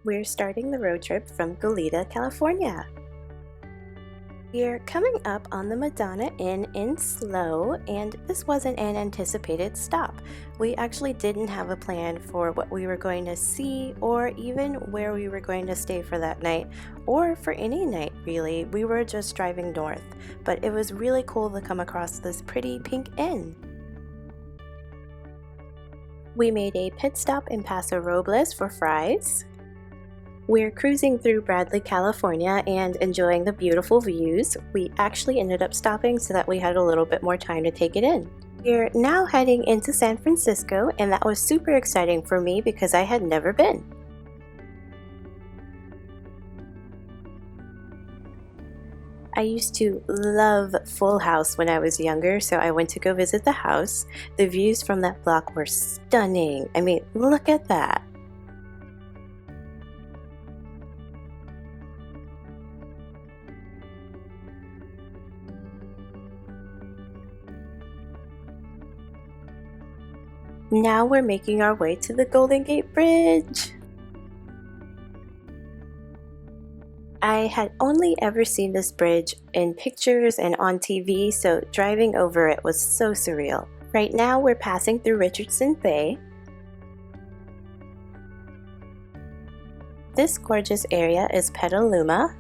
We're starting the road trip from Goleta, California. We're coming up on the Madonna Inn in SLO, and this wasn't an anticipated stop. We actually didn't have a plan for what we were going to see or even where we were going to stay for that night, or for any night really. We were just driving north, but it was really cool to come across this pretty pink inn. We made a pit stop in Paso Robles for fries. We're cruising through Bradley, California and enjoying the beautiful views. We actually ended up stopping so that we had a little bit more time to take it in. We're now heading into San Francisco, and that was super exciting for me because I had never been. I used to love Full House when I was younger, so I went to go visit the house. The views from that block were stunning. I mean, look at that. Now we're making our way to the Golden Gate Bridge. I had only ever seen this bridge in pictures and on TV, so driving over it was so surreal. Right now we're passing through Richardson Bay. This gorgeous area is Petaluma.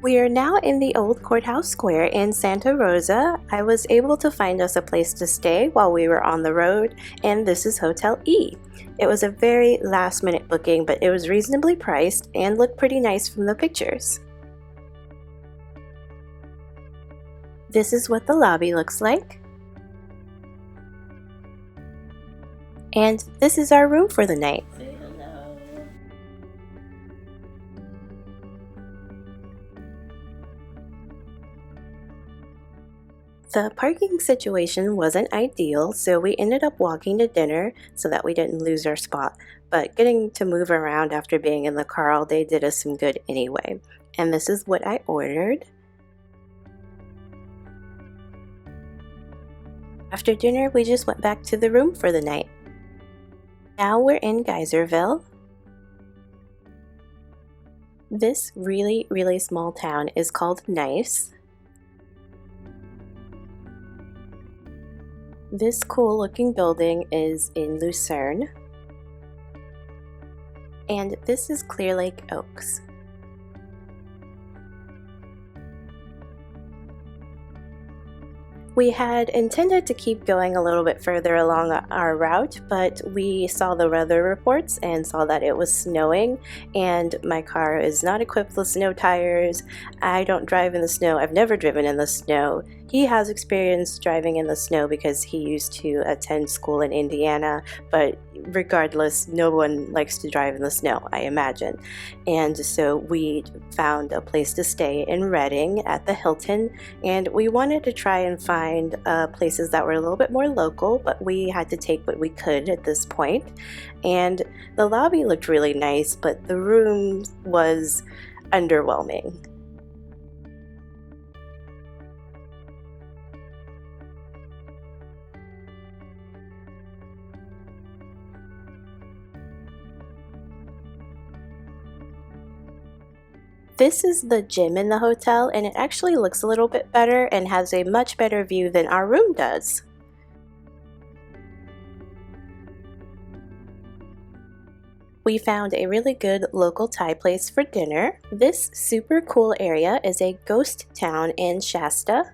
We are now in the old courthouse square in Santa Rosa. I was able to find us a place to stay while we were on the road, and this is Hotel E. It was a very last minute booking, but it was reasonably priced and looked pretty nice from the pictures. This is what the lobby looks like. And this is our room for the night. The parking situation wasn't ideal, so we ended up walking to dinner so that we didn't lose our spot. But getting to move around after being in the car all day did us some good anyway. And this is what I ordered. After dinner, we just went back to the room for the night. Now we're in Geyserville. This really small town is called Nice. This cool looking building is in Lucerne. And this is Clear Lake Oaks. We had intended to keep going a little bit further along our route, but we saw the weather reports and saw that it was snowing, and my car is not equipped with snow tires. I don't drive in the snow. I've never driven in the snow. He has experience driving in the snow because he used to attend school in Indiana, but regardless, no one likes to drive in the snow, I imagine. And so we found a place to stay in Redding at the Hilton, and we wanted to try and find places that were a little bit more local, but we had to take what we could at this point. And the lobby looked really nice, but the room was underwhelming. This is the gym in the hotel, and it actually looks a little bit better and has a much better view than our room does. We found a really good local Thai place for dinner. This super cool area is a ghost town in Shasta.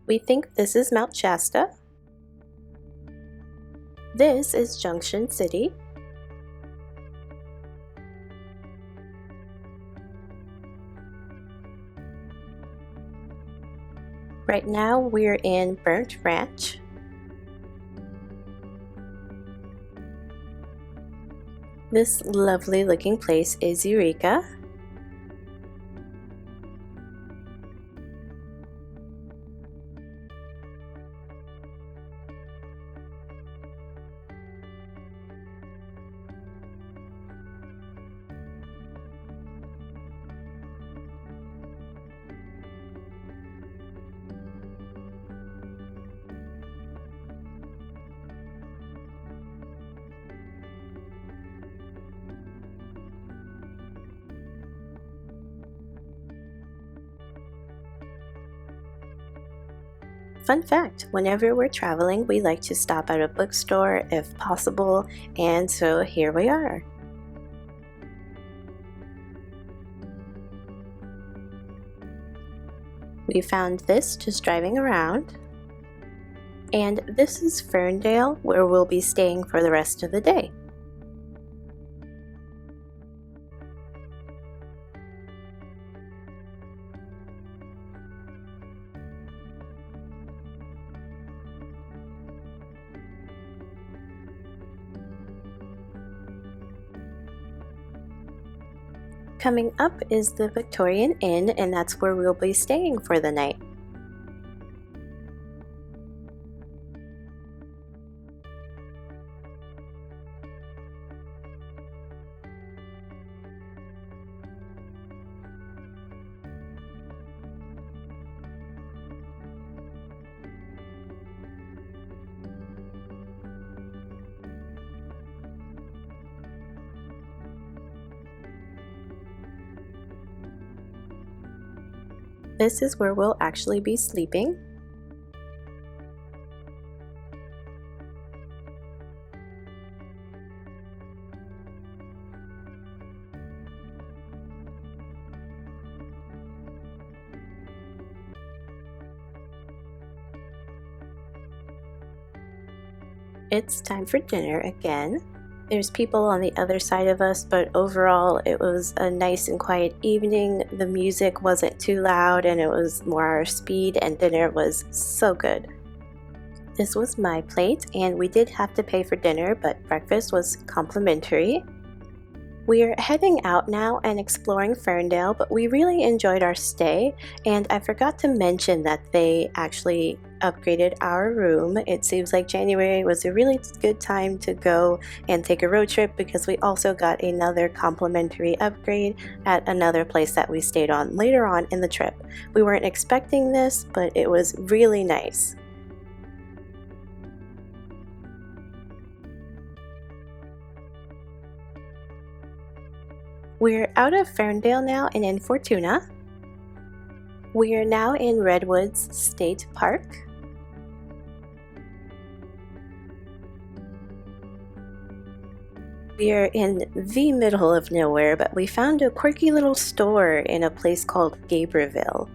We think this is Mount Shasta. This is Junction City. Right now we're in Burnt Ranch. This lovely looking place is Eureka. Fun fact, whenever we're traveling, we like to stop at a bookstore if possible, and so here we are. We found this just driving around, and this is Ferndale, where we'll be staying for the rest of the day. Coming up is the Victorian Inn, and that's where we'll be staying for the night. This is where we'll actually be sleeping. It's time for dinner again. There's people on the other side of us, but overall it was a nice and quiet evening. The music wasn't too loud and it was more our speed, and dinner was so good. This was my plate, and we did have to pay for dinner, but breakfast was complimentary. We're heading out now and exploring Ferndale, but we really enjoyed our stay, and I forgot to mention that they actually upgraded our room. It seems like January was a really good time to go and take a road trip because we also got another complimentary upgrade at another place that we stayed on later on in the trip. We weren't expecting this, but it was really nice. We're out of Ferndale now and in Fortuna. We are now in Redwoods State Park. We are in the middle of nowhere, but we found a quirky little store in a place called Gabrielville.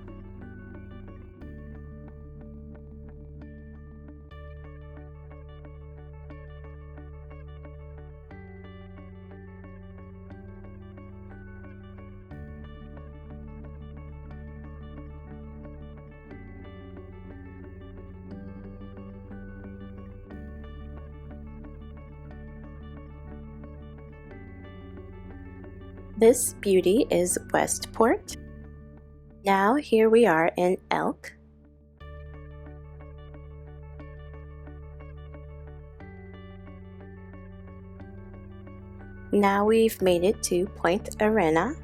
This beauty is Westport. Now here we are in Elk. Now we've made it to Point Arena.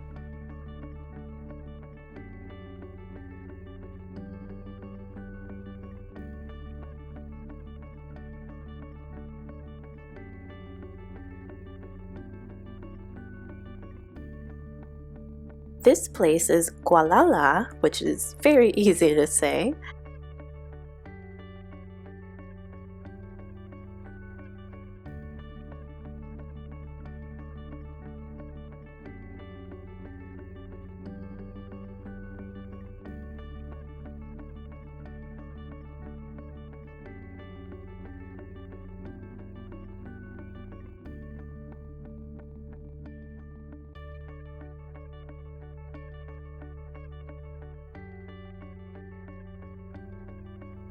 This place is Gualala, which is very easy to say.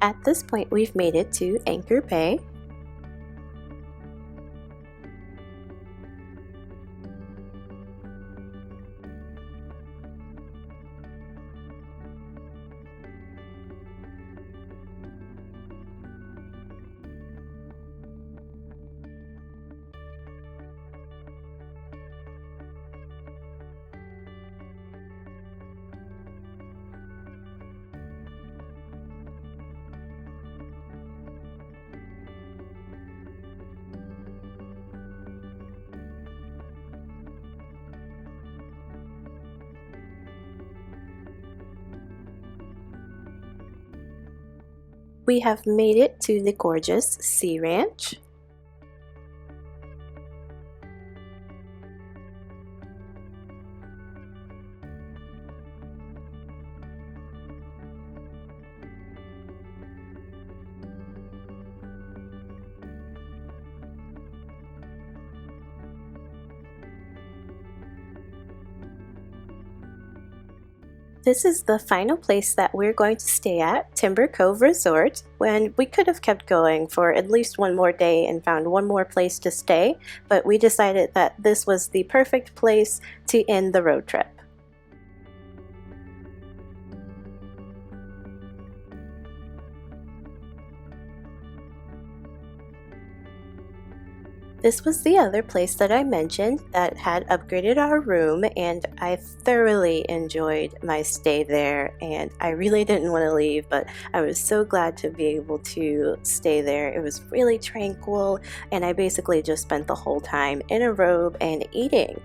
At this point, we've made it to Anchor Bay. We have made it to the gorgeous Sea Ranch. This is the final place that we're going to stay at, Timber Cove Resort. When we could have kept going for at least one more day and found one more place to stay, but we decided that this was the perfect place to end the road trip. This was the other place that I mentioned that had upgraded our room, and I thoroughly enjoyed my stay there, and I really didn't want to leave, but I was so glad to be able to stay there. It was really tranquil, and I basically just spent the whole time in a robe and eating.